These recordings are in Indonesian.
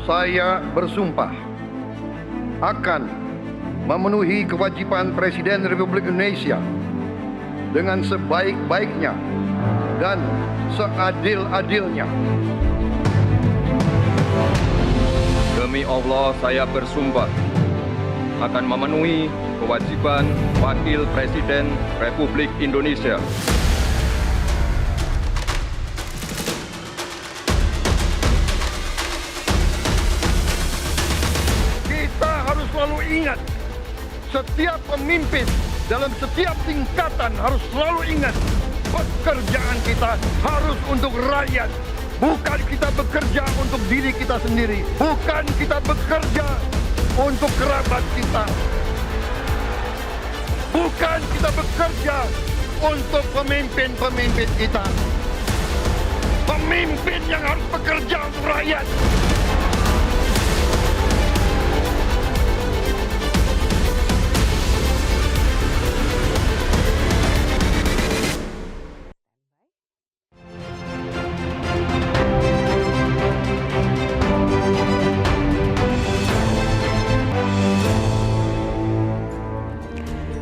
saya bersumpah akan memenuhi kewajiban Presiden Republik Indonesia dengan sebaik-baiknya dan seadil-adilnya. Demi Allah, saya bersumpah akan memenuhi kewajiban Wakil Presiden Republik Indonesia. Kita harus selalu ingat, setiap pemimpin dalam setiap tingkatan harus selalu ingat, pekerjaan kita harus untuk rakyat. Bukan kita bekerja untuk diri kita sendiri. Bukan kita bekerja untuk kerabat kita. Bukan kita bekerja untuk pemimpin-pemimpin kita. Pemimpin yang harus bekerja untuk rakyat.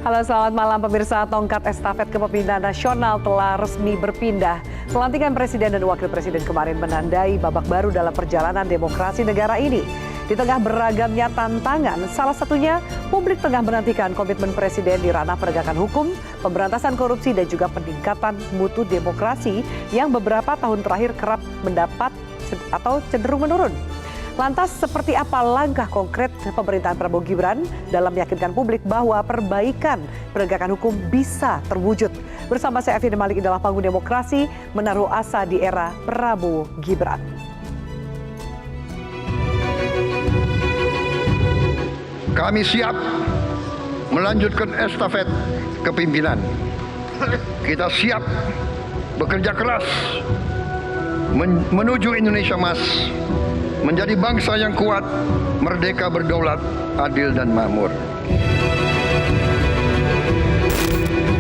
Halo, selamat malam pemirsa. Tongkat estafet kepemimpinan nasional telah resmi berpindah. Pelantikan Presiden dan Wakil Presiden kemarin menandai babak baru dalam perjalanan demokrasi negara ini. Di tengah beragamnya tantangan, salah satunya publik tengah menantikan komitmen Presiden di ranah penegakan hukum, pemberantasan korupsi, dan juga peningkatan mutu demokrasi yang beberapa tahun terakhir kerap mendapat atau cenderung menurun. Lantas seperti apa langkah konkret pemerintahan Prabowo Gibran dalam meyakinkan publik bahwa perbaikan penegakan hukum bisa terwujud? Bersama saya Afida Malik dalam panggung demokrasi menaruh asa di era Prabowo Gibran. Kami siap melanjutkan estafet kepimpinan. Kita siap bekerja keras menuju Indonesia Emas, menjadi bangsa yang kuat, merdeka, berdaulat, adil, dan makmur.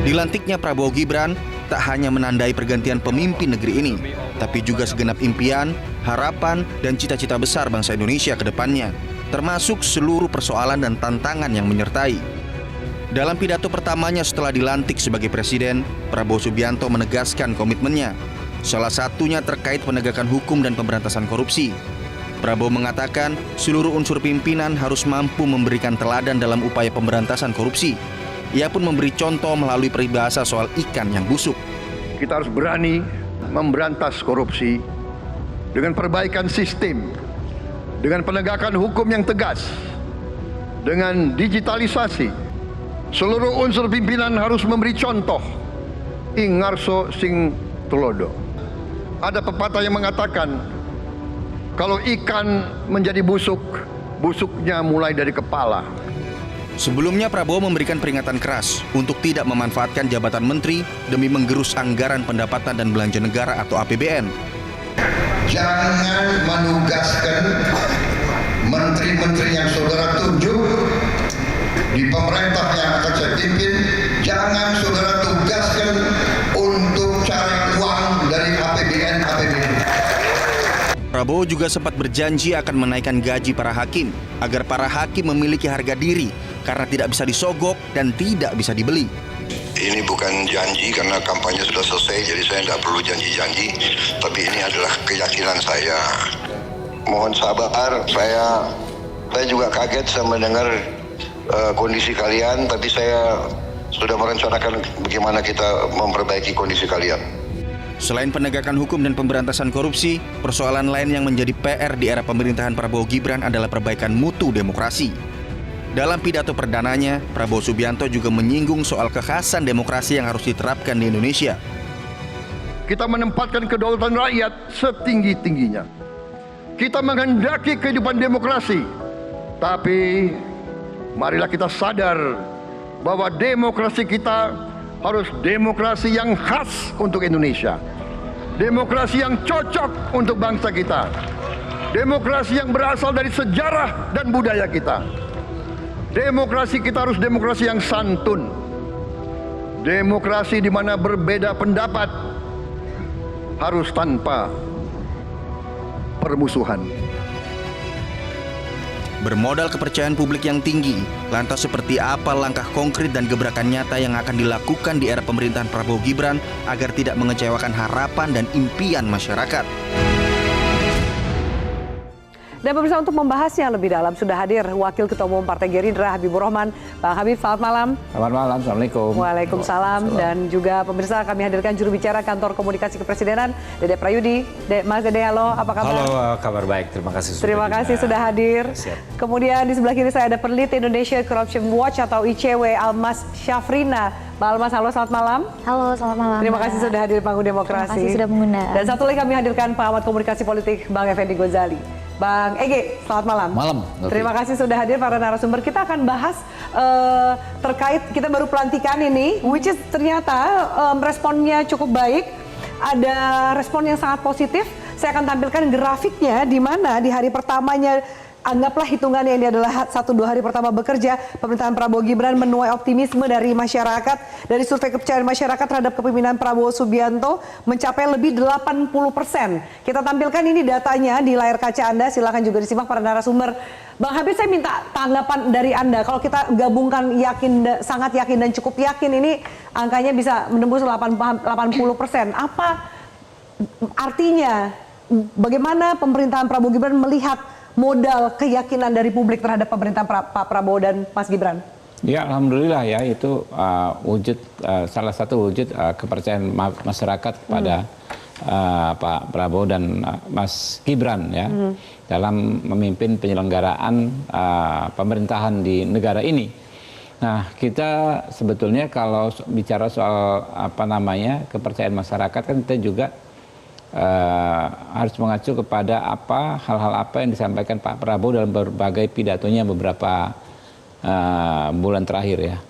Dilantiknya Prabowo Gibran tak hanya menandai pergantian pemimpin negeri ini, tapi juga segenap impian, harapan, dan cita-cita besar bangsa Indonesia ke depannya, termasuk seluruh persoalan dan tantangan yang menyertai. Dalam pidato pertamanya setelah dilantik sebagai presiden, Prabowo Subianto menegaskan komitmennya. Salah satunya terkait penegakan hukum dan pemberantasan korupsi. Prabowo mengatakan seluruh unsur pimpinan harus mampu memberikan teladan dalam upaya pemberantasan korupsi. Ia pun memberi contoh melalui peribahasa soal ikan yang busuk. Kita harus berani memberantas korupsi dengan perbaikan sistem, dengan penegakan hukum yang tegas, dengan digitalisasi. Seluruh unsur pimpinan harus memberi contoh. Ingarso sing tulodo. Ada pepatah yang mengatakan, kalau ikan menjadi busuk, busuknya mulai dari kepala. Sebelumnya Prabowo memberikan peringatan keras untuk tidak memanfaatkan jabatan menteri demi menggerus anggaran pendapatan dan belanja negara atau APBN. Jangan menugaskan menteri-menteri yang saudara tunjuk di pemerintah yang akan saya pimpin. Jangan saudara tugaskan untuk cari uang dari APBN. Prabowo juga sempat berjanji akan menaikkan gaji para hakim agar para hakim memiliki harga diri karena tidak bisa disogok dan tidak bisa dibeli. Ini bukan janji karena kampanye sudah selesai, jadi saya tidak perlu janji-janji, tapi ini adalah keyakinan saya. Mohon sabar, saya juga kaget sama mendengar kondisi kalian, tapi saya sudah merencanakan bagaimana kita memperbaiki kondisi kalian. Selain penegakan hukum dan pemberantasan korupsi, persoalan lain yang menjadi PR di era pemerintahan Prabowo Gibran adalah perbaikan mutu demokrasi. Dalam pidato perdananya, Prabowo Subianto juga menyinggung soal kekhasan demokrasi yang harus diterapkan di Indonesia. Kita menempatkan kedaulatan rakyat setinggi-tingginya. Kita menghendaki kehidupan demokrasi. Tapi marilah kita sadar bahwa demokrasi kita harus demokrasi yang khas untuk Indonesia. Demokrasi yang cocok untuk bangsa kita. Demokrasi yang berasal dari sejarah dan budaya kita. Demokrasi kita harus demokrasi yang santun. Demokrasi di mana berbeda pendapat harus tanpa permusuhan. Bermodal kepercayaan publik yang tinggi, lantas seperti apa langkah konkret dan gebrakan nyata yang akan dilakukan di era pemerintahan Prabowo Gibran agar tidak mengecewakan harapan dan impian masyarakat? Dan pemirsa, untuk membahasnya lebih dalam sudah hadir Wakil Ketua Umum Partai Gerindra Habibur Rahman. Bang Habib, selamat malam. Selamat malam, Assalamualaikum. Waalaikumsalam. Dan juga pemirsa, kami hadirkan juru bicara Kantor Komunikasi Kepresidenan, Dede Prayudi. Mas Dede, halo, apa kabar? Halo, kabar baik. Terima kasih sudah Terima kasih sudah hadir. Siap. Kemudian di sebelah kiri saya ada peneliti Indonesia Corruption Watch atau ICW, Almas Syafrina. Mbak Almas, halo, selamat malam. Halo, selamat malam. Terima kasih sudah hadir di Panggung Demokrasi. Terima kasih sudah mengundang. Dan satu lagi kami hadirkan pengamat komunikasi politik Bang Effendi Ghazali. Bang Ege, selamat malam. Malam. Terima kasih sudah hadir para narasumber. Kita akan bahas terkait, kita baru pelantikan ini, which is ternyata responnya cukup baik. Ada respon yang sangat positif. Saya akan tampilkan grafiknya di mana di hari pertamanya, anggaplah hitungannya ini adalah 1-2 hari pertama bekerja, pemerintahan Prabowo Gibran menuai optimisme dari masyarakat. Dari survei kepercayaan masyarakat terhadap kepemimpinan Prabowo Subianto mencapai lebih 80%. Kita tampilkan ini datanya di layar kaca Anda, silakan juga disimak para narasumber. Bang Habib, saya minta tanggapan dari Anda. Kalau kita gabungkan yakin, sangat yakin dan cukup yakin, ini angkanya bisa menembus 80%. Apa artinya? Bagaimana pemerintahan Prabowo Gibran melihat modal keyakinan dari publik terhadap pemerintahan Pak Prabowo dan Mas Gibran? Ya, alhamdulillah ya, itu wujud salah satu wujud kepercayaan masyarakat kepada Pak Prabowo dan Mas Gibran ya dalam memimpin penyelenggaraan pemerintahan di negara ini. Nah, kita sebetulnya kalau bicara soal kepercayaan masyarakat, kan kita juga harus mengacu kepada hal-hal apa yang disampaikan Pak Prabowo dalam berbagai pidatonya beberapa bulan terakhir ya.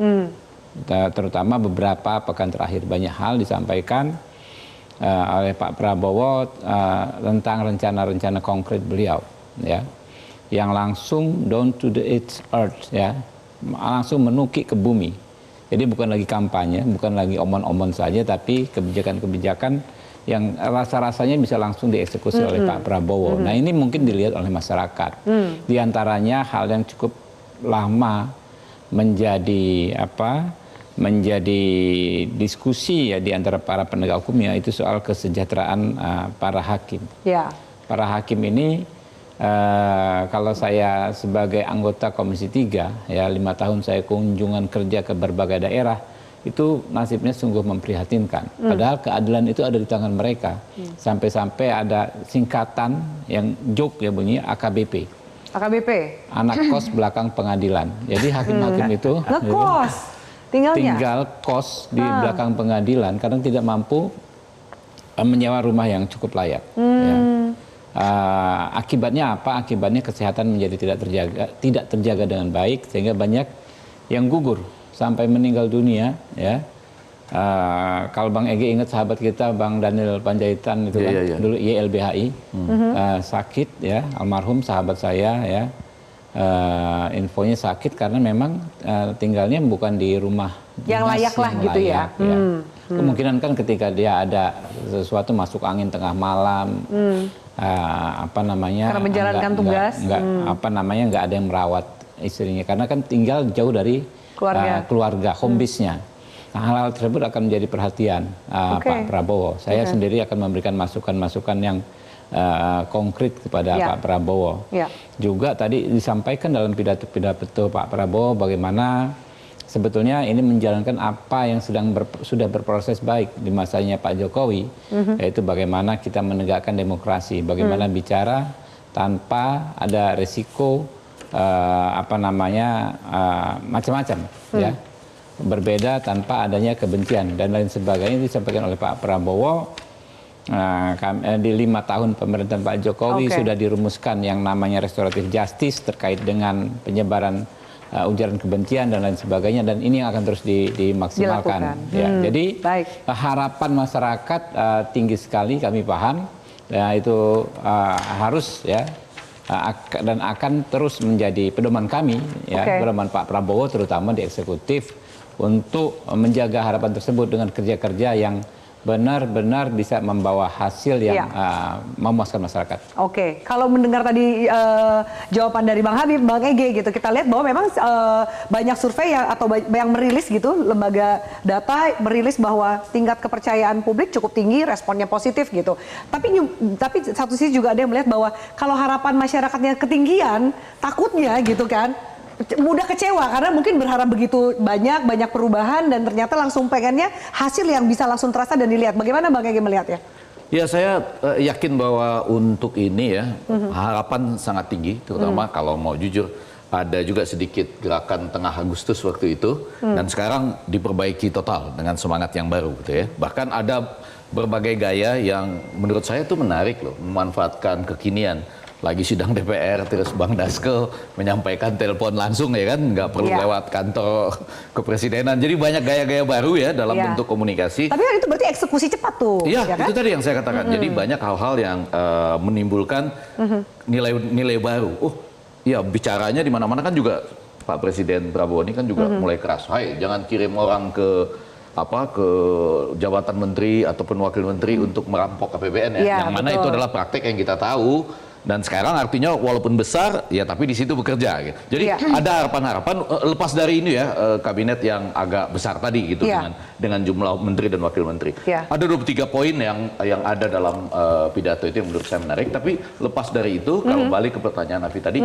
Terutama beberapa pekan terakhir, banyak hal disampaikan oleh Pak Prabowo tentang rencana-rencana konkret beliau ya, yang langsung down to the earth ya, langsung menukik ke bumi. Jadi bukan lagi kampanye, bukan lagi omon-omon saja, tapi kebijakan-kebijakan yang rasa-rasanya bisa langsung dieksekusi oleh Pak Prabowo. Nah, ini mungkin dilihat oleh masyarakat. Di antaranya hal yang cukup lama menjadi diskusi ya di antara para penegak hukum, ya itu soal kesejahteraan para hakim. Ya. Para hakim ini kalau saya sebagai anggota Komisi 3 ya, 5 tahun saya kunjungan kerja ke berbagai daerah, itu nasibnya sungguh memprihatinkan. Padahal keadilan itu ada di tangan mereka. Sampai-sampai ada singkatan yang joke ya bunyi AKBP. AKBP? Anak kos belakang pengadilan. Jadi hakim-hakim itu ngekos, tinggal kos di belakang pengadilan karena tidak mampu menyewa rumah yang cukup layak. Ya. Akibatnya apa? Akibatnya kesehatan menjadi tidak terjaga dengan baik, sehingga banyak yang gugur sampai meninggal dunia ya. Kalau Bang Ege ingat sahabat kita Bang Daniel Panjaitan itu dulu YLBHI sakit ya, almarhum sahabat saya ya, infonya sakit karena memang tinggalnya bukan di rumah yang layak lah gitu ya. Kemungkinan kan ketika dia ada sesuatu masuk angin tengah malam, karena menjalankan tugas, nggak ada yang merawat istrinya karena kan tinggal jauh dari keluarga home base-nya. Nah, hal-hal tersebut akan menjadi perhatian Pak Prabowo. Saya sendiri akan memberikan masukan-masukan yang konkret kepada Pak Prabowo. Juga tadi disampaikan dalam pidato Pak Prabowo bagaimana sebetulnya ini menjalankan apa yang sudah berproses baik di masanya Pak Jokowi, yaitu bagaimana kita menegakkan demokrasi, bagaimana bicara tanpa ada resiko macam-macam ya, berbeda tanpa adanya kebencian dan lain sebagainya. Disampaikan oleh Pak Prabowo. Di 5 tahun pemerintahan Pak Jokowi sudah dirumuskan yang namanya restoratif justice terkait dengan penyebaran ujaran kebencian dan lain sebagainya, dan ini akan terus dimaksimalkan ya. Jadi harapan masyarakat tinggi sekali, kami paham ya, itu harus ya, dan akan terus menjadi pedoman kami ya, pedoman Pak Prabowo terutama di eksekutif untuk menjaga harapan tersebut dengan kerja-kerja yang benar-benar bisa membawa hasil yang memuaskan masyarakat. Oke, kalau mendengar tadi jawaban dari Bang Habib, Bang Ege gitu, kita lihat bahwa memang banyak survei yang merilis gitu, lembaga data merilis bahwa tingkat kepercayaan publik cukup tinggi, responnya positif gitu. Tapi satu sisi juga ada yang melihat bahwa kalau harapan masyarakatnya ketinggian, takutnya gitu kan, mudah kecewa karena mungkin berharap begitu banyak perubahan dan ternyata langsung pengennya hasil yang bisa langsung terasa dan dilihat. Bagaimana Bang Ege melihatnya? Ya, saya yakin bahwa untuk ini ya harapan sangat tinggi, terutama kalau mau jujur ada juga sedikit gerakan tengah Agustus waktu itu dan sekarang diperbaiki total dengan semangat yang baru gitu ya. Bahkan ada berbagai gaya yang menurut saya itu menarik loh, memanfaatkan kekinian. Lagi sidang DPR, terus Bang Dasko menyampaikan telepon langsung ya kan, nggak perlu lewat kantor kepresidenan. Jadi banyak gaya-gaya baru ya dalam bentuk komunikasi. Tapi kan itu berarti eksekusi cepat tuh. Iya, ya kan? itu tadi yang saya katakan. Jadi banyak hal-hal yang menimbulkan nilai baru. Oh, iya bicaranya di mana-mana kan juga Pak Presiden Prabowo ini kan juga mulai keras. Hai, jangan kirim orang ke jabatan menteri ataupun wakil menteri untuk merampok APBN ya. Yang mana itu adalah praktek yang kita tahu. Dan sekarang artinya walaupun besar ya tapi di situ bekerja gitu. Jadi ada harapan-harapan lepas dari ini ya kabinet yang agak besar tadi gitu dengan jumlah menteri dan wakil menteri. Ada 23 poin yang ada dalam pidato itu yang menurut saya menarik, tapi lepas dari itu kalau balik ke pertanyaan Afi tadi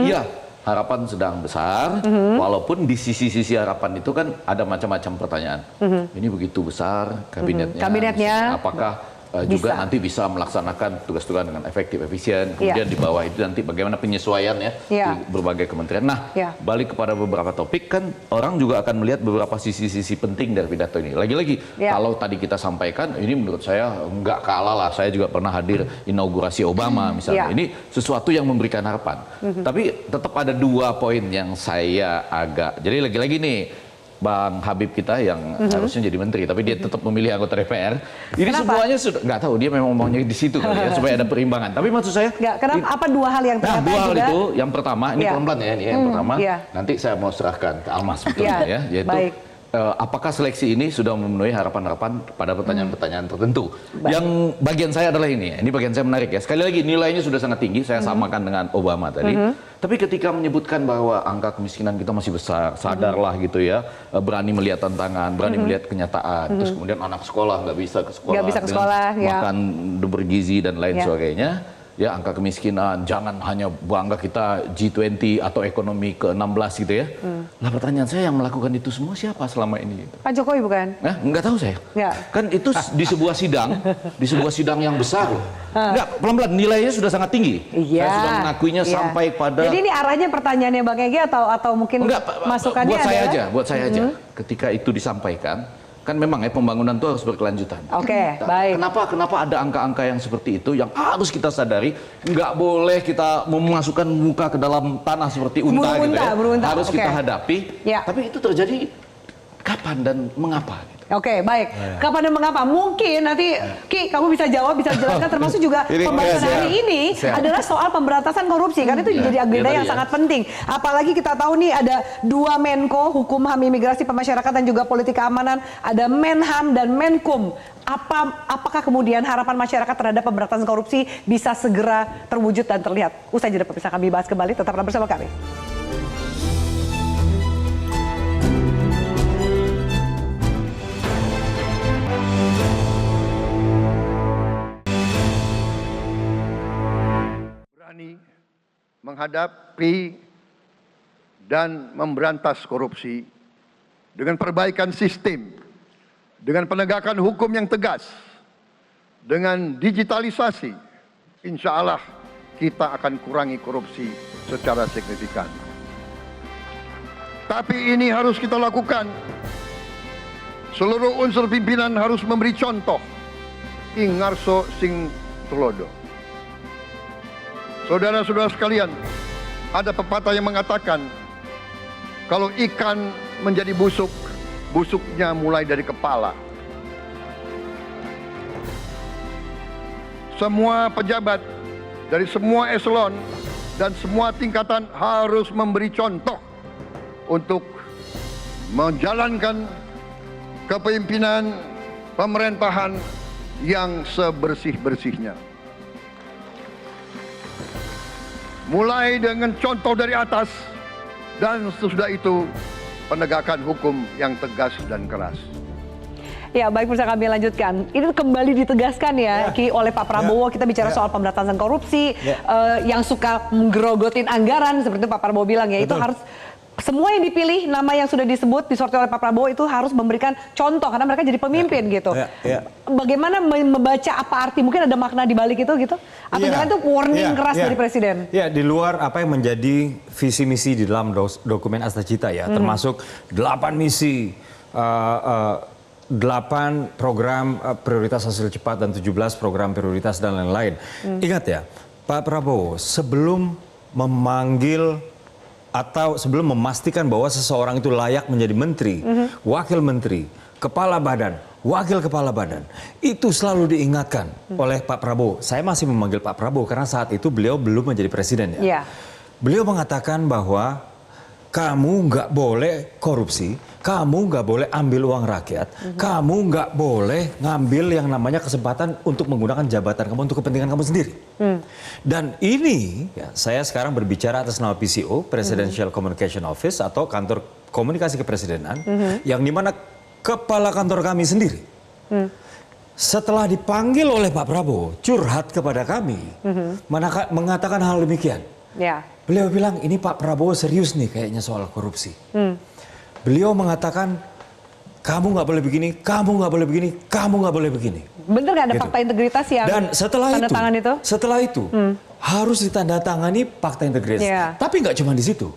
harapan sedang besar walaupun di sisi-sisi harapan itu kan ada macam-macam pertanyaan. Ini begitu besar kabinetnya apakah juga nanti bisa melaksanakan tugas-tugas dengan efektif, efisien. Kemudian di bawah itu nanti bagaimana penyesuaiannya di berbagai kementerian. Nah, balik kepada beberapa topik kan orang juga akan melihat beberapa sisi-sisi penting dari pidato ini. Lagi-lagi kalau tadi kita sampaikan ini menurut saya nggak kalah lah. Saya juga pernah hadir inaugurasi Obama misalnya. Ini sesuatu yang memberikan harapan. Tapi tetap ada 2 poin yang saya agak. Jadi lagi-lagi nih Bang Habib kita yang harusnya jadi menteri, tapi dia tetap memilih anggota DPR. Ini semuanya sudah nggak tahu dia memang maunya di situ kali ya supaya ada perimbangan. Tapi maksud saya, kenapa? Apa 2 hal yang ternyata dua hal juga? itu, yang pertama ini pelan-pelan ya, ini yang pertama. Nanti saya mau serahkan ke Almas betulnya ya, yaitu apakah seleksi ini sudah memenuhi harapan-harapan pada pertanyaan-pertanyaan tertentu. Yang bagian saya adalah ini bagian saya menarik ya. Sekali lagi nilainya sudah sangat tinggi, saya samakan dengan Obama tadi. Tapi ketika menyebutkan bahwa angka kemiskinan kita masih besar, sadarlah gitu ya, berani melihat tantangan, berani melihat kenyataan. Terus kemudian anak sekolah nggak bisa ke sekolah, makan bergizi dan lain sebagainya. Ya, angka kemiskinan, jangan hanya bangga kita G20 atau ekonomi ke-16 gitu ya. Lah pertanyaan saya yang melakukan itu semua siapa selama ini? Gitu. Pak Jokowi bukan? Nggak tahu saya. Kan itu di sebuah sidang yang besar loh. Nggak, pelan-pelan nilainya sudah sangat tinggi. Saya sudah mengakuinya sampai pada. Jadi ini arahnya pertanyaannya Bang Ege atau mungkin masukannya buat saya aja. Ketika itu disampaikan, kan memang ya pembangunan itu harus berkelanjutan. Baik. Kenapa ada angka-angka yang seperti itu yang harus kita sadari, nggak boleh kita memasukkan muka ke dalam tanah seperti unta gitu ya. Harus kita hadapi. Tapi itu terjadi kapan dan mengapa? Baik. Kapan dan mengapa? Mungkin nanti Ki, kamu bisa jawab, bisa jelaskan termasuk juga pembahasan hari ini adalah soal pemberantasan korupsi. Karena itu jadi agenda yang sangat penting. Apalagi kita tahu nih ada 2 Menko, Hukum, HAM, Imigrasi, Pemasyarakatan, juga Politik Keamanan. Ada Menham dan Menkum. Apakah kemudian harapan masyarakat terhadap pemberantasan korupsi bisa segera terwujud dan terlihat? Usai jeda pemirsa, kami bahas kembali. Tetaplah bersama kami. Menghadapi dan memberantas korupsi dengan perbaikan sistem, dengan penegakan hukum yang tegas, dengan digitalisasi, insya Allah kita akan kurangi korupsi secara signifikan. Tapi ini harus kita lakukan. Seluruh unsur pimpinan harus memberi contoh. Ingarso sing tulodo. Saudara-saudara sekalian, ada pepatah yang mengatakan, kalau ikan menjadi busuk, busuknya mulai dari kepala. Semua pejabat dari semua eselon dan semua tingkatan harus memberi contoh untuk menjalankan kepemimpinan pemerintahan yang sebersih-bersihnya. Mulai dengan contoh dari atas dan sesudah itu penegakan hukum yang tegas dan keras. Ya, baik, bisa kami lanjutkan. Ini kembali ditegaskan ya, Ki, oleh Pak Prabowo. Kita bicara soal pemberantasan korupsi, yang suka menggerogotin anggaran, seperti Pak Prabowo bilang ya. Betul. Itu harus, semua yang dipilih, nama yang sudah disebut, disortir oleh Pak Prabowo itu harus memberikan contoh, karena mereka jadi pemimpin gitu. Bagaimana membaca apa arti, mungkin ada makna di balik itu gitu? Atau jangan itu warning keras dari Presiden? Ya, di luar apa yang menjadi visi misi di dalam dokumen Astacita ya, termasuk 8 misi, 8 program prioritas hasil cepat dan 17 program prioritas dan lain-lain. Ingat ya, Pak Prabowo sebelum memanggil atau sebelum memastikan bahwa seseorang itu layak menjadi menteri, wakil menteri, kepala badan, wakil kepala badan, itu selalu diingatkan oleh Pak Prabowo. Saya masih memanggil Pak Prabowo karena saat itu beliau belum menjadi presiden ya. Beliau mengatakan bahwa kamu nggak boleh korupsi, kamu nggak boleh ambil uang rakyat, kamu nggak boleh ngambil yang namanya kesempatan untuk menggunakan jabatan kamu untuk kepentingan kamu sendiri. Dan ini, ya, saya sekarang berbicara atas nama PCO, Presidential Communication Office, atau kantor komunikasi kepresidenan, yang dimana kepala kantor kami sendiri, setelah dipanggil oleh Pak Prabowo, curhat kepada kami, mengatakan hal demikian. Beliau bilang, ini Pak Prabowo serius nih kayaknya soal korupsi. Beliau mengatakan, kamu nggak boleh begini, kamu nggak boleh begini, kamu nggak boleh begini. Bener nggak ada fakta integritas yang dan setelah itu harus ditandatangani fakta integritas. Tapi nggak cuma di situ.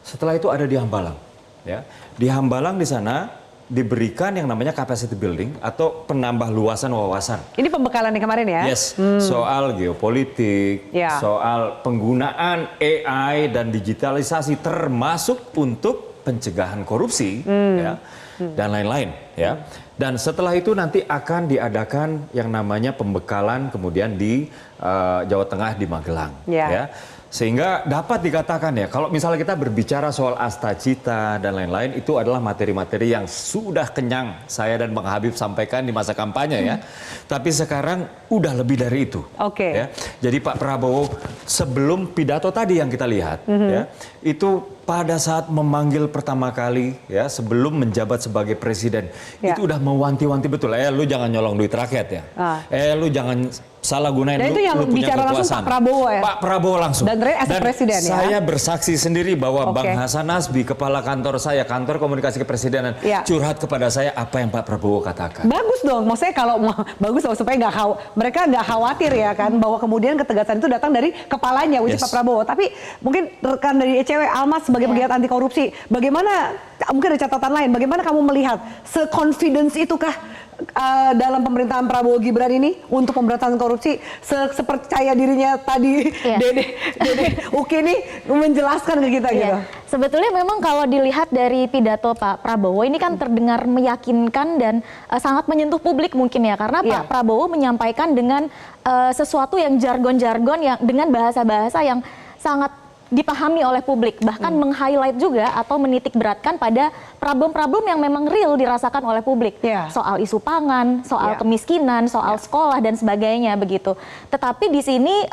Setelah itu ada di Hambalang. Ya. Di Hambalang di sana diberikan yang namanya capacity building atau penambah luasan wawasan. Ini pembekalan yang kemarin ya? Yes, soal geopolitik, soal penggunaan AI dan digitalisasi termasuk untuk pencegahan korupsi, ya, dan lain-lain. Ya. Dan setelah itu nanti akan diadakan yang namanya pembekalan kemudian di Jawa Tengah di Magelang. Ya. Sehingga dapat dikatakan ya, kalau misalnya kita berbicara soal Astacita dan lain-lain, itu adalah materi-materi yang sudah kenyang saya dan Bang Habib sampaikan di masa kampanye ya. Tapi sekarang udah lebih dari itu. Ya. Jadi Pak Prabowo sebelum pidato tadi yang kita lihat, ya, itu pada saat memanggil pertama kali ya, sebelum menjabat sebagai presiden, itu udah mewanti-wanti betul. Lu jangan nyolong duit rakyat ya. Lu jangan salah gunain, dan itu yang lu punya bicara langsung Pak Prabowo ya? Pak Prabowo langsung. Dan presiden ya? Saya bersaksi sendiri bahwa Bang Hasan Nasbi, kepala kantor saya, kantor komunikasi kepresidenan, curhat kepada saya apa yang Pak Prabowo katakan. Bagus dong, maksudnya kalau bagus supaya mereka nggak khawatir ya kan, bahwa kemudian ketegasan itu datang dari kepalanya, which is Pak Prabowo. Tapi mungkin rekan dari ECW, Almas sebagai pegiat anti korupsi, bagaimana, mungkin ada catatan lain, bagaimana kamu melihat se-confidence itukah dalam pemerintahan Prabowo Gibran ini untuk pemberantasan korupsi, sepercaya dirinya tadi Dede Uki ini menjelaskan ke kita gitu. Sebetulnya memang kalau dilihat dari pidato Pak Prabowo ini kan terdengar meyakinkan dan sangat menyentuh publik mungkin ya, karena Pak Prabowo menyampaikan dengan sesuatu yang jargon-jargon yang dengan bahasa-bahasa yang sangat dipahami oleh publik, bahkan meng-highlight juga atau menitik beratkan pada problem-problem yang memang real dirasakan oleh publik. Soal isu pangan, soal kemiskinan, soal sekolah dan sebagainya begitu. Tetapi di sini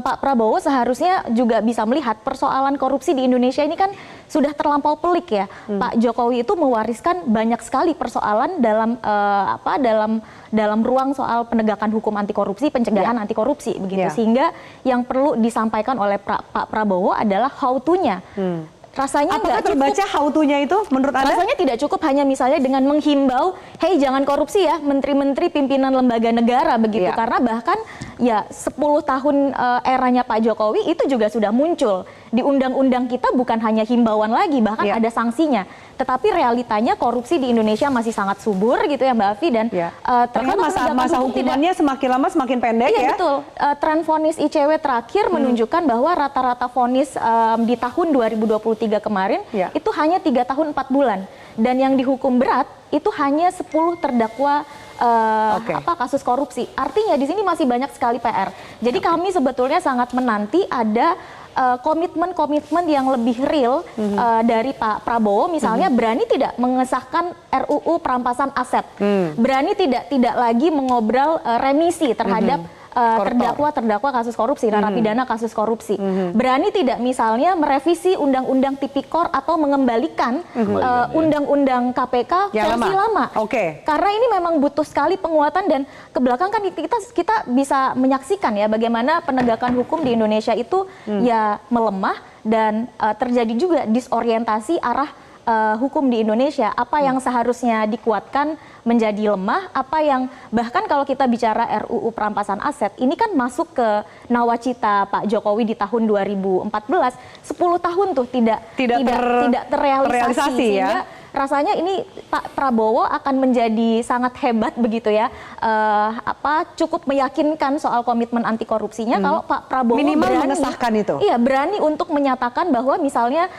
Pak Prabowo seharusnya juga bisa melihat persoalan korupsi di Indonesia ini kan sudah terlampau pelik ya. Pak Jokowi itu mewariskan banyak sekali persoalan dalam ruang soal penegakan hukum anti korupsi, pencegahan anti korupsi begitu. Sehingga yang perlu disampaikan oleh Pak Prabowo adalah how to-nya. Rasanya apakah terbaca how to-nya itu menurut Anda? Rasanya tidak cukup hanya misalnya dengan menghimbau, hey jangan korupsi ya menteri-menteri pimpinan lembaga negara begitu. Karena bahkan ya 10 tahun eranya Pak Jokowi itu juga sudah muncul. Di undang-undang kita bukan hanya himbauan lagi, bahkan ada sanksinya. Tetapi realitanya korupsi di Indonesia masih sangat subur gitu ya Mbak Afi, dan ternyata masa hukumannya semakin lama semakin pendek ya. Betul. Tren vonis ICW terakhir menunjukkan bahwa rata-rata vonis di tahun 2023 kemarin itu hanya 3 tahun 4 bulan. Dan yang dihukum berat itu hanya 10 terdakwa kasus korupsi. Artinya di sini masih banyak sekali PR. Jadi kami sebetulnya sangat menanti ada komitmen-komitmen yang lebih real dari Pak Prabowo, misalnya berani tidak mengesahkan RUU perampasan aset, berani tidak lagi mengobrol remisi terhadap terdakwa kasus korupsi, narapidana kasus korupsi. Berani tidak misalnya merevisi undang-undang tipikor atau mengembalikan undang-undang KPK versi lama. Karena ini memang butuh sekali penguatan, dan ke belakang kan kita bisa menyaksikan ya bagaimana penegakan hukum di Indonesia itu ya melemah, dan terjadi juga disorientasi arah hukum di Indonesia. Apa yang seharusnya dikuatkan menjadi lemah, apa yang bahkan kalau kita bicara RUU perampasan aset, ini kan masuk ke nawacita Pak Jokowi di tahun 2014, 10 tahun tuh tidak terrealisasi ya. Rasanya ini Pak Prabowo akan menjadi sangat hebat begitu ya, cukup meyakinkan soal komitmen anti korupsinya kalau Pak Prabowo minimal mengesahkan itu. Iya, berani untuk menyatakan bahwa misalnya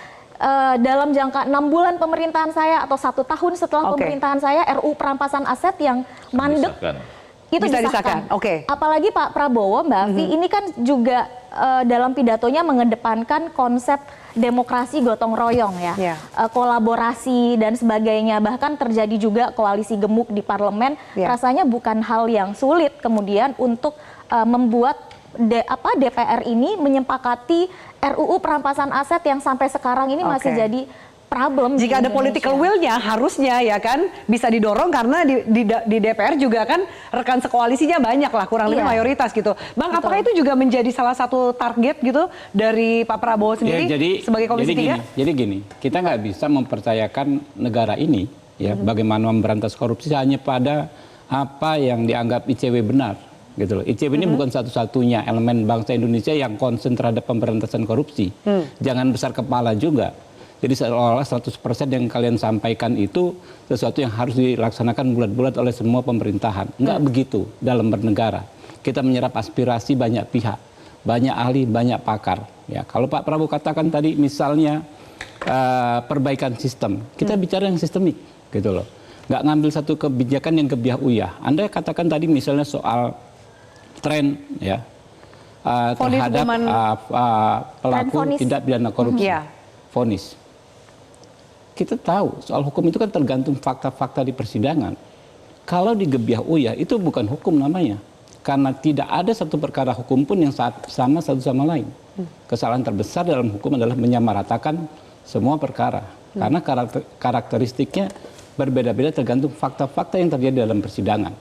dalam jangka 6 bulan pemerintahan saya atau 1 tahun setelah pemerintahan saya, RUU perampasan aset yang mandek itu bisa disahkan. Apalagi Pak Prabowo, Mbak Afi, ini kan juga dalam pidatonya mengedepankan konsep demokrasi gotong royong ya, kolaborasi dan sebagainya. Bahkan terjadi juga koalisi gemuk di parlemen. Rasanya bukan hal yang sulit kemudian untuk membuat DPR ini menyepakati RUU perampasan aset yang sampai sekarang ini masih jadi problem. Jika ada political will-nya harusnya ya kan bisa didorong, karena di DPR juga kan rekan sekoalisinya banyak lah, kurang lebih mayoritas gitu. Bang, apakah itu juga menjadi salah satu target gitu dari Pak Prabowo sendiri sebagai Komisi 3? Jadi gini, kita nggak bisa mempercayakan negara ini ya bagaimana memberantas korupsi hanya pada apa yang dianggap ICW benar. Gitu loh. ICW ini bukan satu-satunya elemen bangsa Indonesia yang konsen terhadap pemberantasan korupsi. Jangan besar kepala juga. Jadi seolah-olah 100% yang kalian sampaikan itu sesuatu yang harus dilaksanakan bulat-bulat oleh semua pemerintahan. Enggak begitu dalam bernegara. Kita menyerap aspirasi banyak pihak, banyak ahli, banyak pakar. Ya, kalau Pak Prabowo katakan tadi misalnya perbaikan sistem, kita bicara yang sistemik, gitu loh. Nggak ngambil satu kebijakan yang kebiah uyah. Anda katakan tadi misalnya soal tren ya terhadap pelaku tindak pidana korupsi, vonis. Kita tahu soal hukum itu kan tergantung fakta-fakta di persidangan. Kalau digebiah uyah itu bukan hukum namanya, karena tidak ada satu perkara hukum pun yang sama satu sama lain. Kesalahan terbesar dalam hukum adalah menyamaratakan semua perkara, karena karakteristiknya berbeda-beda tergantung fakta-fakta yang terjadi dalam persidangan.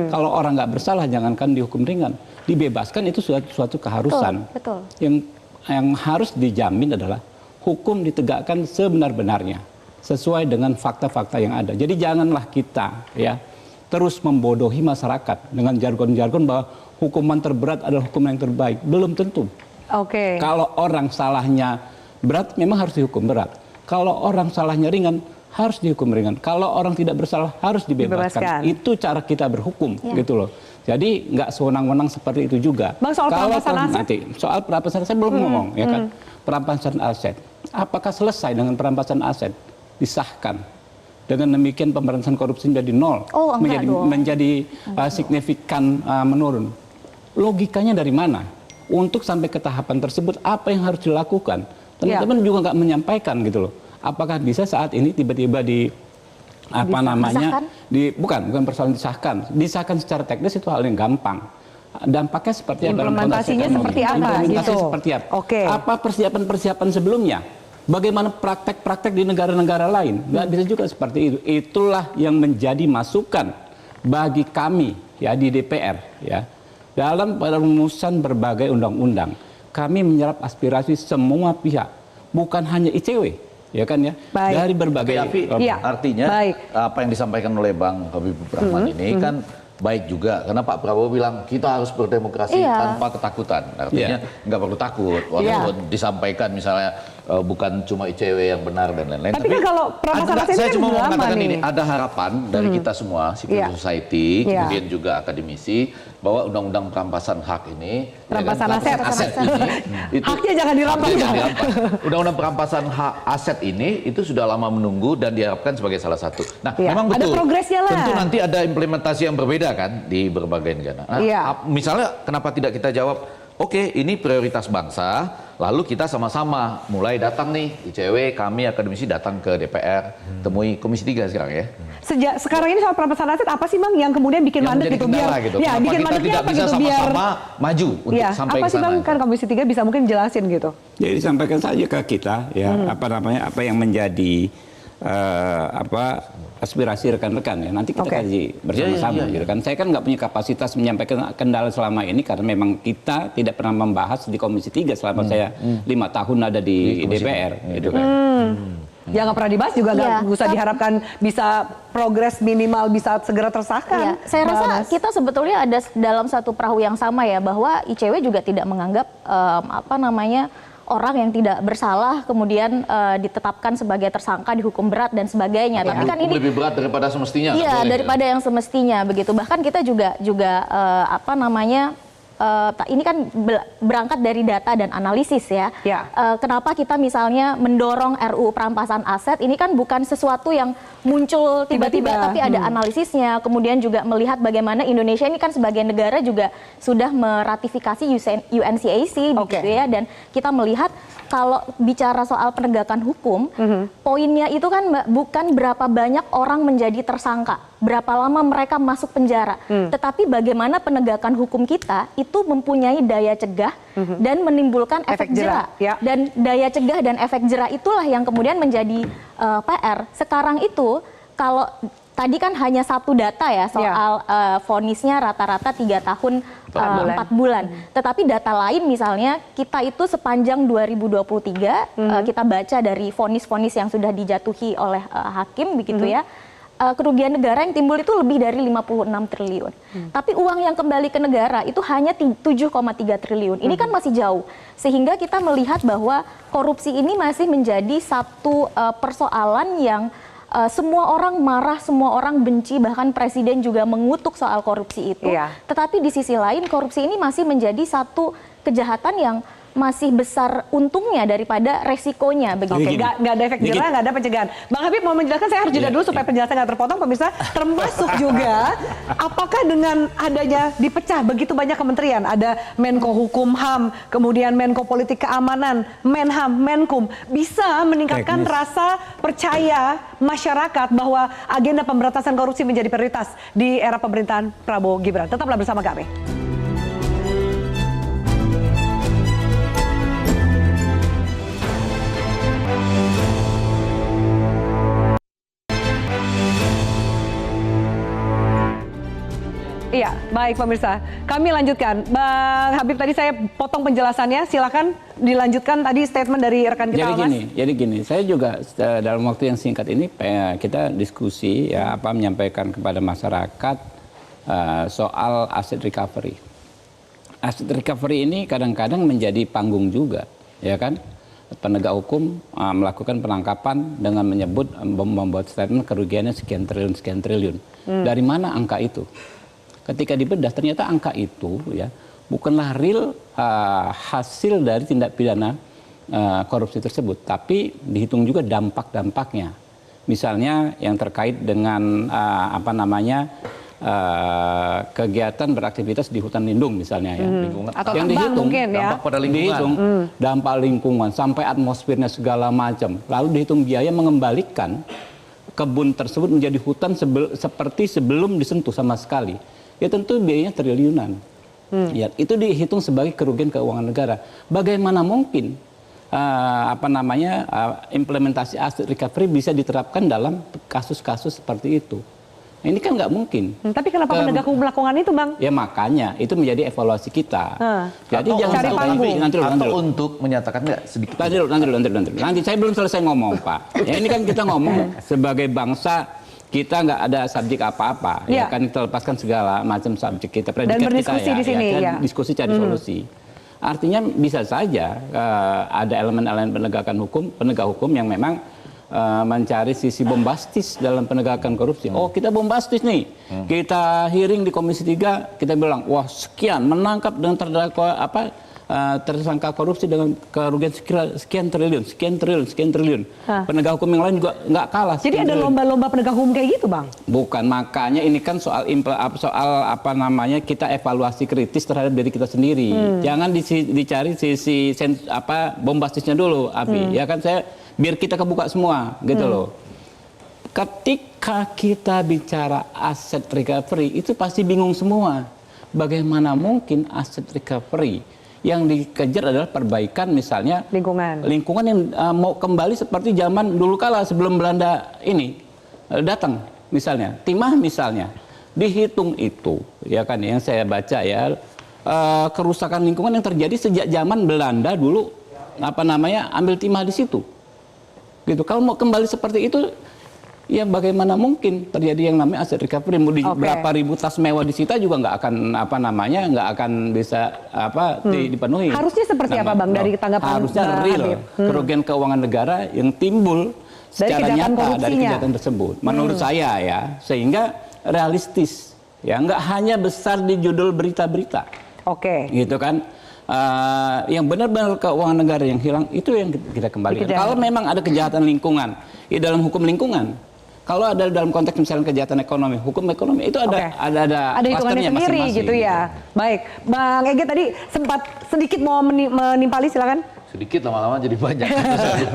Kalau orang nggak bersalah, jangankan dihukum ringan, dibebaskan itu suatu keharusan. Betul. Yang harus dijamin adalah hukum ditegakkan sebenar-benarnya, sesuai dengan fakta-fakta yang ada. Jadi janganlah kita ya terus membodohi masyarakat dengan jargon-jargon bahwa hukuman terberat adalah hukum yang terbaik. Belum tentu. Kalau orang salahnya berat, memang harus dihukum berat. Kalau orang salahnya ringan, harus dihukum ringan. Kalau orang tidak bersalah, harus dibebaskan. Itu cara kita berhukum, gitu loh. Jadi nggak sewenang-wenang seperti itu juga. Bang, soal perampasan aset? Nanti, soal perampasan aset belum ngomong, ya kan? Perampasan aset. Apakah selesai dengan perampasan aset? Disahkan. Dengan demikian pemberantasan korupsi menjadi nol, menjadi signifikan menurun. Logikanya dari mana? Untuk sampai ke tahapan tersebut, apa yang harus dilakukan? Teman-teman juga nggak menyampaikan gitu loh. Apakah bisa saat ini tiba-tiba bukan persoalan disahkan secara teknis itu hal yang gampang. Dampaknya seperti apa? Implementasinya seperti apa? Seperti apa? Apa persiapan sebelumnya? Bagaimana praktek-praktek di negara-negara lain? Nggak bisa juga seperti itu. Itulah yang menjadi masukan bagi kami ya di DPR ya. Dalam perumusan berbagai undang-undang, kami menyerap aspirasi semua pihak, bukan hanya ICW. Ya kan ya, dari berbagai artinya apa yang disampaikan oleh Bang Habibur Rahman ini kan baik juga, karena Pak Prabowo bilang kita harus berdemokrasi tanpa ketakutan. Artinya nggak perlu takut walaupun disampaikan misalnya bukan cuma ICW yang benar dan lain-lain. Tapi kan kalau saya cuma mau mengatakan ini, ada harapan dari kita semua, civil society, kemudian juga akademisi, bahwa undang-undang perampasan hak ini, perampasan aset ini, itu haknya jangan dirampas. Undang-undang perampasan hak aset ini itu sudah lama menunggu dan diharapkan sebagai salah satu. Nah, memang betul. Ada progresnya lah. Tentu nanti ada implementasi yang berbeda kan di berbagai negara. Nah, misalnya kenapa tidak kita jawab, oke, ini prioritas bangsa. Lalu kita sama-sama mulai datang nih, ICW, kami akademisi datang ke DPR, temui Komisi 3 sekarang ya. Sekarang ini soal perampasan aset apa sih Bang yang kemudian bikin mandek gitu biar gitu. Ya, Kenapa bikin kita mandeknya tidak apa bisa gitu sama-sama maju untuk ya, sampai apa ke sih sana? Bang kan Komisi 3 bisa mungkin jelasin gitu. Jadi sampaikan saja ke kita ya apa yang menjadi aspirasi rekan-rekan ya. Nanti kita kaji bersama-sama gitu kan. Saya kan nggak punya kapasitas menyampaikan kendala selama ini karena memang kita tidak pernah membahas di Komisi 3 selama saya 5 tahun ada di DPR gitu kan. Ya nggak pernah dibahas juga nggak usah diharapkan bisa progres minimal bisa segera tersahkan. Ya, saya rasa kita sebetulnya ada dalam satu perahu yang sama ya, bahwa ICW juga tidak menganggap orang yang tidak bersalah kemudian ditetapkan sebagai tersangka, dihukum berat dan sebagainya. Tapi kan ini lebih berat daripada semestinya. Iya, daripada yang semestinya begitu. Bahkan kita juga ini kan berangkat dari data dan analisis ya. Kenapa kita misalnya mendorong RUU perampasan aset, ini kan bukan sesuatu yang muncul tiba-tiba, tapi ada analisisnya. Kemudian juga melihat bagaimana Indonesia ini kan sebagai negara juga sudah meratifikasi UNCAC begitu ya. Dan kita melihat kalau bicara soal penegakan hukum, poinnya itu kan bukan berapa banyak orang menjadi tersangka, berapa lama mereka masuk penjara, tetapi bagaimana penegakan hukum kita itu mempunyai daya cegah dan menimbulkan efek jera. Dan daya cegah dan efek jera itulah yang kemudian menjadi PR. Sekarang itu kalau tadi kan hanya satu data ya soal vonisnya rata-rata 3 tahun 4 bulan. Tetapi data lain misalnya kita itu sepanjang 2023 kita baca dari vonis-vonis yang sudah dijatuhi oleh hakim begitu ya. Kerugian negara yang timbul itu lebih dari 56 triliun. Tapi uang yang kembali ke negara itu hanya 7,3 triliun. Ini kan masih jauh. Sehingga kita melihat bahwa korupsi ini masih menjadi satu persoalan yang semua orang marah, semua orang benci, bahkan presiden juga mengutuk soal korupsi itu. Tetapi di sisi lain korupsi ini masih menjadi satu kejahatan yang masih besar untungnya daripada resikonya begitu. Nggak ada efek jerah, nggak ada pencegahan. Bang Habib mau menjelaskan, saya harus jeda dulu supaya penjelasan nggak terpotong pemirsa. Termasuk juga apakah dengan adanya dipecah begitu banyak kementerian, ada Menko Hukum HAM, kemudian Menko Politik Keamanan, Menham, Menkum, bisa meningkatkan rasa percaya masyarakat bahwa agenda pemberantasan korupsi menjadi prioritas di era pemerintahan Prabowo Gibran. Tetaplah bersama kami. Iya, baik pemirsa. Kami lanjutkan. Bang Habib tadi saya potong penjelasannya, silakan dilanjutkan tadi statement dari rekan kita. Jadi gini, saya juga dalam waktu yang singkat ini kita diskusi ya menyampaikan kepada masyarakat soal aset recovery. Aset recovery ini kadang-kadang menjadi panggung juga, ya kan? Penegak hukum melakukan penangkapan dengan menyebut membuat statement kerugiannya sekian triliun. Dari mana angka itu? Ketika dibedah ternyata angka itu ya bukanlah real hasil dari tindak pidana korupsi tersebut, tapi dihitung juga dampak-dampaknya. Misalnya yang terkait dengan kegiatan beraktivitas di hutan lindung misalnya ya, atau yang dihitung dampak pada lingkungan, dampak lingkungan sampai atmosfernya segala macam, lalu dihitung biaya mengembalikan kebun tersebut menjadi hutan seperti sebelum disentuh sama sekali. Ya tentu biayanya triliunan. Ya, itu dihitung sebagai kerugian keuangan negara. Bagaimana mungkin implementasi aset recovery bisa diterapkan dalam kasus-kasus seperti itu? Ini kan nggak mungkin. Tapi kenapa penegak hukum melakukan itu, Bang? Ya makanya itu menjadi evaluasi kita. Jadi atau jangan sampai nanti untuk menyatakan nggak sedikit. Nanti saya belum selesai ngomong, Pak. Ya ini kan kita ngomong sebagai bangsa. Kita nggak ada subjek apa-apa, ya kan kita lepaskan segala macam subjek kita, predikat berdiskusi kita di sini, diskusi cari solusi. Artinya bisa saja ada elemen-elemen penegak hukum yang memang mencari sisi bombastis dalam penegakan korupsi. Oh kita bombastis nih, kita hearing di Komisi 3, kita bilang wah sekian menangkap dan terdakwa tersangka korupsi dengan kerugian sekian triliun. Penegak hukum yang lain juga nggak kalah. Jadi ada lomba-lomba penegak hukum kayak gitu, Bang? Bukan, makanya ini kan soal apa namanya, kita evaluasi kritis terhadap diri kita sendiri. Jangan dicari sisi bombastisnya dulu, Abi. Ya kan, biar kita kebuka semua gitu loh. Ketika kita bicara aset recovery itu pasti bingung semua. Bagaimana mungkin aset recovery yang dikejar adalah perbaikan misalnya lingkungan yang mau kembali seperti zaman dulu kala sebelum Belanda ini datang, misalnya timah misalnya dihitung itu, ya kan, yang saya baca ya, kerusakan lingkungan yang terjadi sejak zaman Belanda dulu ambil timah di situ gitu. Kalau mau kembali seperti itu, ya bagaimana mungkin terjadi yang namanya aset recovery? Berapa ribu tas mewah disita juga nggak akan bisa dipenuhi. Harusnya seperti apa, Bang, dari tanggapan harusnya real kerugian keuangan negara yang timbul secara nyata dari kejahatan tersebut. Menurut saya ya, sehingga realistis, ya nggak hanya besar di judul berita-berita. Gitu kan. Yang benar-benar keuangan negara yang hilang itu yang kita kembalikan. Kalau memang ada kejahatan lingkungan, ya dalam hukum lingkungan. Kalau ada dalam konteks misalnya kejahatan ekonomi, hukum ekonomi itu ada hitungannya sendiri gitu ya. Baik, Bang Ege tadi sempat sedikit mau menimpali, silakan. Sedikit, lama-lama jadi banyak.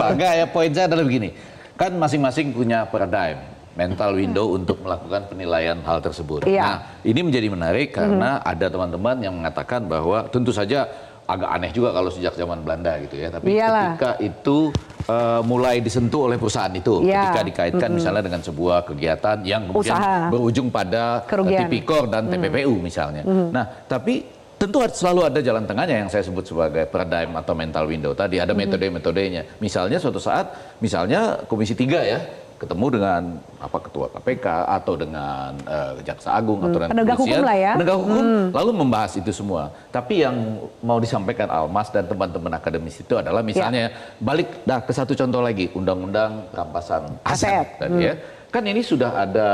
Enggak ya, poin saya adalah begini. Kan masing-masing punya paradigm, mental window untuk melakukan penilaian hal tersebut. Nah, ini menjadi menarik karena ada teman-teman yang mengatakan bahwa tentu saja agak aneh juga kalau sejak zaman Belanda gitu ya. Tapi ketika itu mulai disentuh oleh perusahaan itu, ketika dikaitkan misalnya dengan sebuah kegiatan yang kemudian berujung pada tipikor dan TPPU misalnya. Nah, tapi tentu selalu ada jalan tengahnya yang saya sebut sebagai paradigm atau mental window tadi. Ada metode-metodenya. Misalnya suatu saat, misalnya Komisi 3 ya, ketemu dengan ketua KPK atau dengan Jaksa Agung atau dengan penegak hukum lah ya. Penegak hukum lalu membahas itu semua. Tapi yang mau disampaikan Almas dan teman-teman akademis itu adalah misalnya balik ke satu contoh lagi, undang-undang rampasan aset tadi ya. Kan ini sudah ada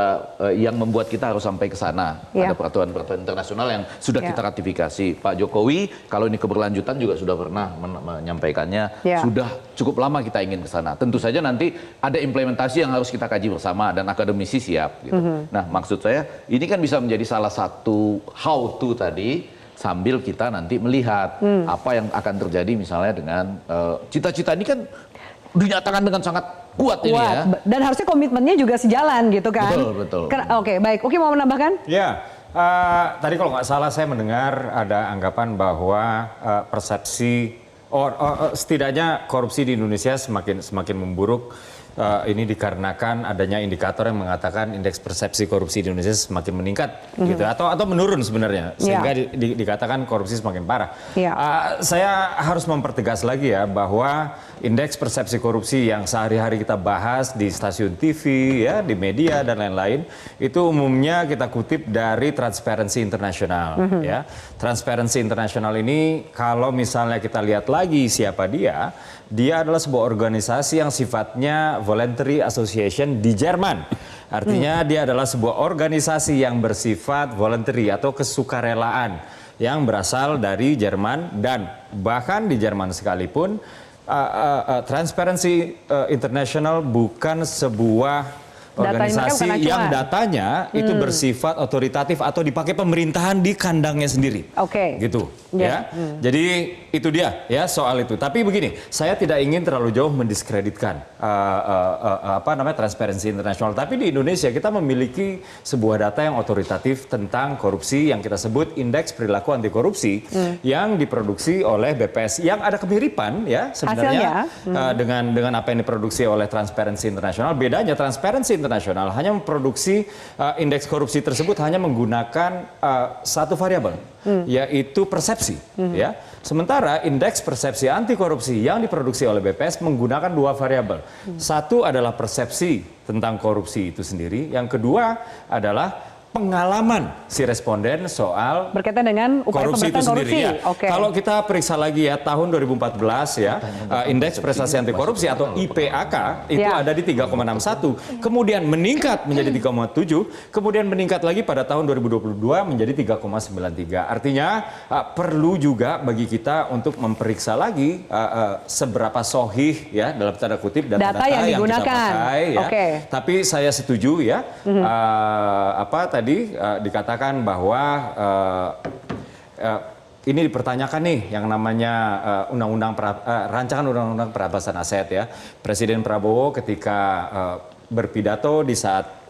yang membuat kita harus sampai ke sana. Ada peraturan-peraturan internasional yang sudah kita ratifikasi. Pak Jokowi kalau ini keberlanjutan juga sudah pernah menyampaikannya. Sudah cukup lama kita ingin ke sana. Tentu saja nanti ada implementasi yang harus kita kaji bersama dan akademisi siap. Gitu. Nah, maksud saya ini kan bisa menjadi salah satu how to tadi sambil kita nanti melihat apa yang akan terjadi misalnya dengan cita-cita ini kan dinyatakan dengan sangat kuat ini ya. Dan harusnya komitmennya juga sejalan gitu kan. Betul. Oke, baik. Oke, mau menambahkan? Ya, tadi kalau nggak salah saya mendengar ada anggapan bahwa persepsi setidaknya korupsi di Indonesia semakin memburuk. Ini dikarenakan adanya indikator yang mengatakan indeks persepsi korupsi di Indonesia semakin meningkat gitu atau menurun sebenarnya sehingga dikatakan korupsi semakin parah. Saya harus mempertegas lagi ya bahwa indeks persepsi korupsi yang sehari-hari kita bahas di stasiun TV ya, di media dan lain-lain itu umumnya kita kutip dari Transparency International ya. Transparency International ini kalau misalnya kita lihat lagi siapa dia adalah sebuah organisasi yang sifatnya voluntary association di Jerman. Artinya dia adalah sebuah organisasi yang bersifat voluntary atau kesukarelaan yang berasal dari Jerman dan bahkan di Jerman sekalipun Transparency International bukan sebuah organisasi yang datanya itu bersifat otoritatif atau dipakai pemerintahan di kandangnya sendiri. Gitu ya. Jadi itu dia ya soal itu. Tapi begini, saya tidak ingin terlalu jauh mendiskreditkan Transparency International. Tapi di Indonesia kita memiliki sebuah data yang otoritatif tentang korupsi yang kita sebut Indeks Perilaku Anti Korupsi yang diproduksi oleh BPS yang ada kemiripan ya sebenarnya dengan apa yang diproduksi oleh Transparency International. Bedanya Transparency International hanya memproduksi indeks korupsi tersebut hanya menggunakan satu variabel yaitu persepsi ya. Sementara indeks persepsi anti korupsi yang diproduksi oleh BPS menggunakan dua variabel. Satu adalah persepsi tentang korupsi itu sendiri, yang kedua adalah pengalaman si responden soal berkaitan dengan upaya korupsi itu pemberantasan sendiri. korupsi. Ya. Oke. Kalau kita periksa lagi ya tahun 2014 ya, indeks prestasi anti korupsi atau IPAK itu ada di 3,61, kemudian meningkat menjadi 3,7, kemudian meningkat lagi pada tahun 2022 menjadi 3,93. Artinya perlu juga bagi kita untuk memeriksa lagi seberapa sohih ya dalam tanda kutip data yang digunakan. kita pakai ya. Oke. Tapi saya setuju ya tadi dikatakan bahwa ini dipertanyakan nih yang namanya rancangan undang-undang perampasan aset ya. Presiden Prabowo ketika berpidato di saat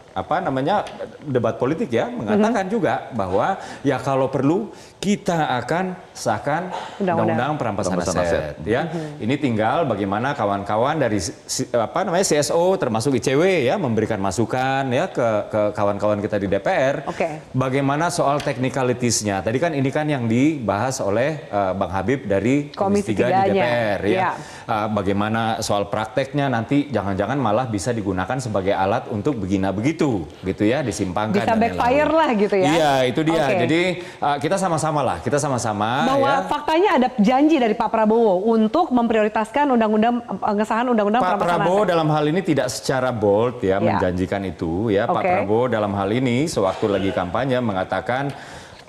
debat politik ya mengatakan juga bahwa ya kalau perlu kita akan sahkan undang-undang perampasan aset ya. Ini tinggal bagaimana kawan-kawan dari CSO termasuk ICW ya memberikan masukan ya ke kawan-kawan kita di DPR. Bagaimana soal technicalitiesnya. Tadi kan ini kan yang dibahas oleh Bang Habib dari Komisi 3 di DPR ya. Bagaimana soal prakteknya nanti jangan-jangan malah bisa digunakan sebagai alat untuk begina begitu gitu ya, disimpangkan. Bisa backfire lah gitu ya. Iya, itu dia. Jadi kita sama-sama bahwa faktanya ada janji dari Pak Prabowo untuk memprioritaskan pengesahan undang-undang Pak perampasan Prabowo aset. dalam hal ini tidak secara bold ya menjanjikan itu ya. Pak Prabowo dalam hal ini sewaktu lagi kampanye mengatakan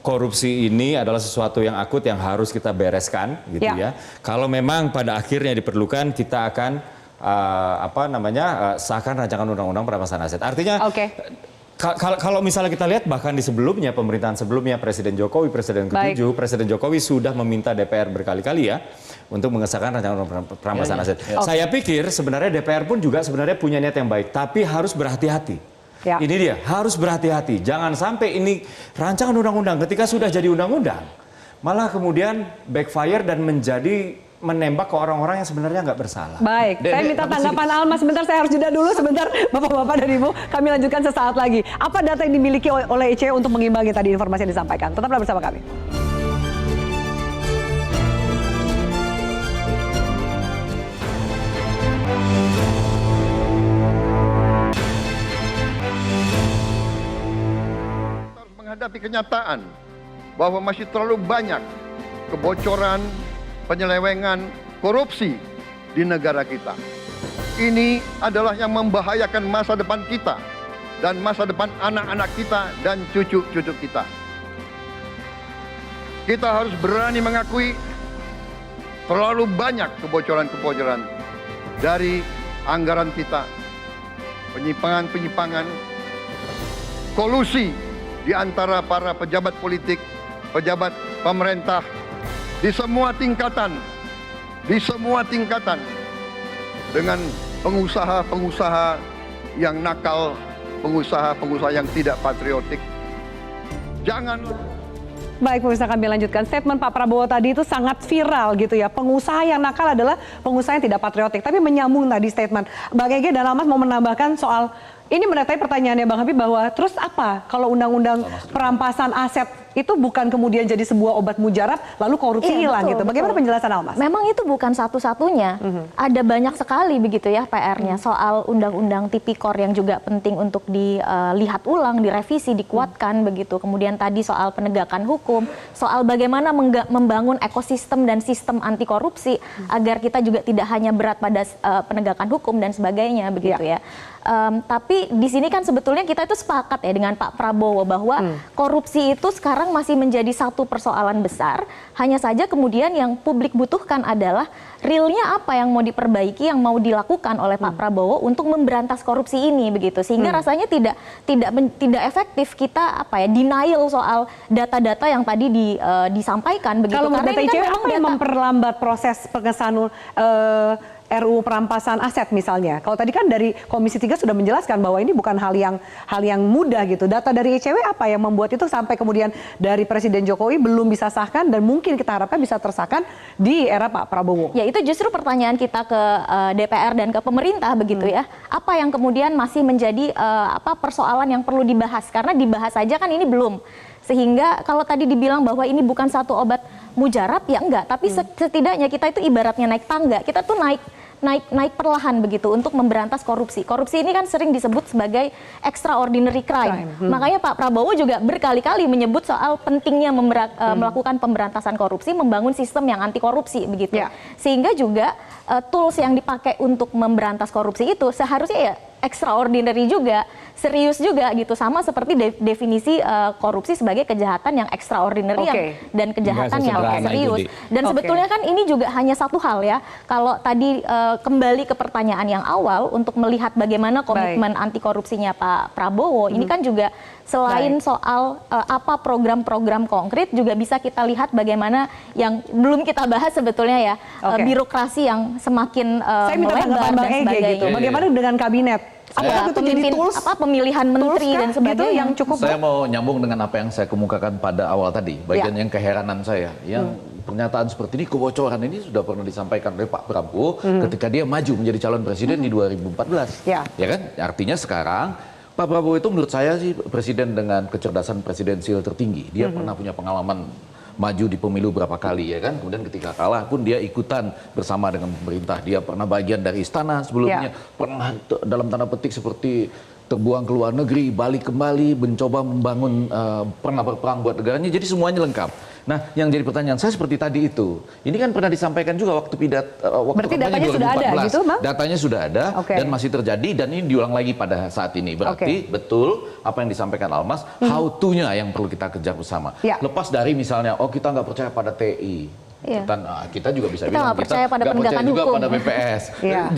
korupsi ini adalah sesuatu yang akut yang harus kita bereskan gitu ya. Kalau memang pada akhirnya diperlukan kita akan sahkan rancangan undang-undang perampasan aset. Artinya kalau misalnya kita lihat bahkan di sebelumnya pemerintahan sebelumnya Presiden Jokowi, Presiden ke-7, Presiden Jokowi sudah meminta DPR berkali-kali ya untuk mengesahkan rancangan undang-undang perampasan aset. Saya pikir sebenarnya DPR pun juga sebenarnya punya niat yang baik, tapi harus berhati-hati. Ini dia, harus berhati-hati. Jangan sampai ini rancangan undang-undang ketika sudah jadi undang-undang malah kemudian backfire dan menembak ke orang-orang yang sebenarnya nggak bersalah. Baik, saya minta tanggapan Almas sebentar, saya harus jeda dulu sebentar Bapak-Bapak dan Ibu, kami lanjutkan sesaat lagi. Apa data yang dimiliki oleh ICW untuk mengimbangi tadi informasi yang disampaikan? Tetaplah bersama kami. Kita harus menghadapi kenyataan bahwa masih terlalu banyak kebocoran, penyelewengan, korupsi di negara kita. Ini adalah yang membahayakan masa depan kita dan masa depan anak-anak kita dan cucu-cucu kita. Kita harus berani mengakui terlalu banyak kebocoran-kebocoran dari anggaran kita, penyimpangan-penyimpangan, kolusi di antara para pejabat politik, pejabat pemerintah, di semua tingkatan dengan pengusaha-pengusaha yang nakal, pengusaha-pengusaha yang tidak patriotik. Jangan. Baik, pemirsa, kami lanjutkan. Statement Pak Prabowo tadi itu sangat viral gitu ya. Pengusaha yang nakal adalah pengusaha yang tidak patriotik. Tapi menyambung tadi statement Bang Ege dan Almas mau menambahkan soal ini mendatai pertanyaannya Bang Habib bahwa terus apa kalau undang-undang perampasan aset itu bukan kemudian jadi sebuah obat mujarab lalu korupsi hilang gitu. Bagaimana penjelasan Almas? Memang itu bukan satu-satunya. Ada banyak sekali begitu ya PR-nya soal undang-undang tipikor yang juga penting untuk dilihat ulang, direvisi, dikuatkan begitu. Kemudian tadi soal penegakan hukum, soal bagaimana membangun ekosistem dan sistem anti korupsi agar kita juga tidak hanya berat pada penegakan hukum dan sebagainya begitu ya. Tapi di sini kan sebetulnya kita itu sepakat ya dengan Pak Prabowo bahwa korupsi itu sekarang masih menjadi satu persoalan besar. Hanya saja kemudian yang publik butuhkan adalah realnya apa yang mau diperbaiki, yang mau dilakukan oleh Pak Prabowo untuk memberantas korupsi ini begitu. Sehingga rasanya tidak efektif kita denial soal data-data yang tadi disampaikan begitu. Kalau menurut data ICW kan apa yang memperlambat proses pengesahan RUU perampasan aset misalnya? Kalau tadi kan dari Komisi 3 sudah menjelaskan bahwa ini bukan hal yang mudah gitu. Data dari ICW apa yang membuat itu sampai kemudian dari Presiden Jokowi belum bisa sahkan dan mungkin kita harapkan bisa tersahkan di era Pak Prabowo? Ya itu justru pertanyaan kita ke DPR dan ke pemerintah begitu ya. Apa yang kemudian masih menjadi persoalan yang perlu dibahas? Karena dibahas saja kan ini belum. Sehingga kalau tadi dibilang bahwa ini bukan satu obat mujarab ya enggak, tapi setidaknya kita itu ibaratnya naik tangga, kita tuh naik naik perlahan begitu untuk memberantas korupsi. Korupsi ini kan sering disebut sebagai extraordinary crime. Makanya Pak Prabowo juga berkali-kali menyebut soal pentingnya melakukan pemberantasan korupsi, membangun sistem yang anti korupsi begitu. Sehingga juga tools yang dipakai untuk memberantas korupsi itu seharusnya ya extraordinary juga, serius juga gitu, sama seperti definisi korupsi sebagai kejahatan yang extraordinary dan kejahatan yang serius. Dan sebetulnya kan ini juga hanya satu hal ya. Kalau tadi kembali ke pertanyaan yang awal untuk melihat bagaimana komitmen anti korupsinya Pak Prabowo, ini kan juga selain soal apa program-program konkret, juga bisa kita lihat bagaimana yang belum kita bahas sebetulnya ya, birokrasi yang semakin melebar dan sebagainya. Gitu. Bagaimana dengan kabinet? Apakah itu jadi tools, pemilihan menteri dan sebagainya gitu, yang cukup? Saya mau nyambung dengan apa yang saya kemukakan pada awal tadi, bagian yang keheranan saya, yang pernyataan seperti ini, kebocoran ini sudah pernah disampaikan oleh Pak Prabowo ketika dia maju menjadi calon presiden di 2014, ya kan? Artinya sekarang Pak Prabowo itu menurut saya sih presiden dengan kecerdasan presidensial tertinggi. Dia pernah punya pengalaman maju di pemilu berapa kali ya kan, kemudian ketika kalah pun dia ikutan bersama dengan pemerintah. Dia pernah bagian dari istana sebelumnya, pernah dalam tanda petik seperti terbuang ke luar negeri, balik kembali, mencoba membangun, pernah berperang buat negaranya, jadi semuanya lengkap. Nah, yang jadi pertanyaan saya seperti tadi itu, ini kan pernah disampaikan juga waktu berarti datanya 2014. Sudah ada gitu, Bang? Datanya sudah ada dan masih terjadi, dan ini diulang lagi pada saat ini. Berarti betul apa yang disampaikan Almas, how to-nya yang perlu kita kejar bersama. Lepas dari misalnya, kita nggak percaya pada TI. Kita juga bisa bilang nggak percaya pada penegakan juga hukum pada BPS.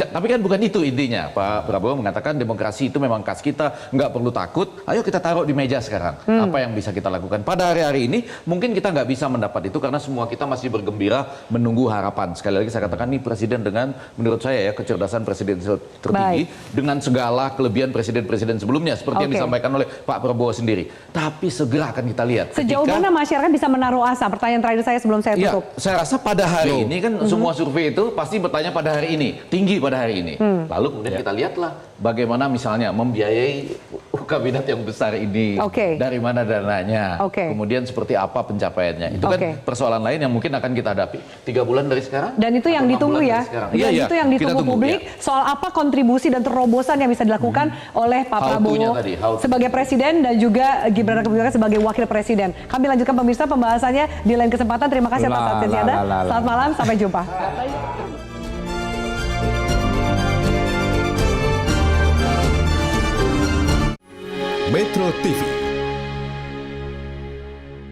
Tapi kan bukan itu intinya. Pak Prabowo mengatakan demokrasi itu memang khas kita, nggak perlu takut. Ayo kita taruh di meja sekarang. Apa yang bisa kita lakukan pada hari-hari ini? Mungkin kita nggak bisa mendapat itu karena semua kita masih bergembira menunggu harapan. Sekali lagi saya katakan, ini presiden dengan menurut saya ya kecerdasan presidensial tertinggi dengan segala kelebihan presiden-presiden sebelumnya seperti yang disampaikan oleh Pak Prabowo sendiri. Tapi segera akan kita lihat. Sejauh mana masyarakat bisa menaruh asa? Pertanyaan terakhir saya sebelum saya tutup. Saya rasa pada hari ini kan semua survei itu pasti bertanya pada hari ini, tinggi pada hari ini. Lalu kemudian kita lihatlah bagaimana misalnya membiayai kabinet yang besar ini, dari mana dananya, kemudian seperti apa pencapaiannya. Itu kan persoalan lain yang mungkin akan kita hadapi 3 bulan dari sekarang. Dan itu yang ditunggu ya. Dan itu yang ditunggu publik, soal apa kontribusi dan terobosan yang bisa dilakukan oleh Pak Prabowo sebagai presiden dan juga Gibran Rakabuming Raka sebagai wakil presiden. Kami lanjutkan pemirsa pembahasannya di lain kesempatan. Terima kasih atas atensi Anda. Selamat malam, sampai jumpa. Metro TV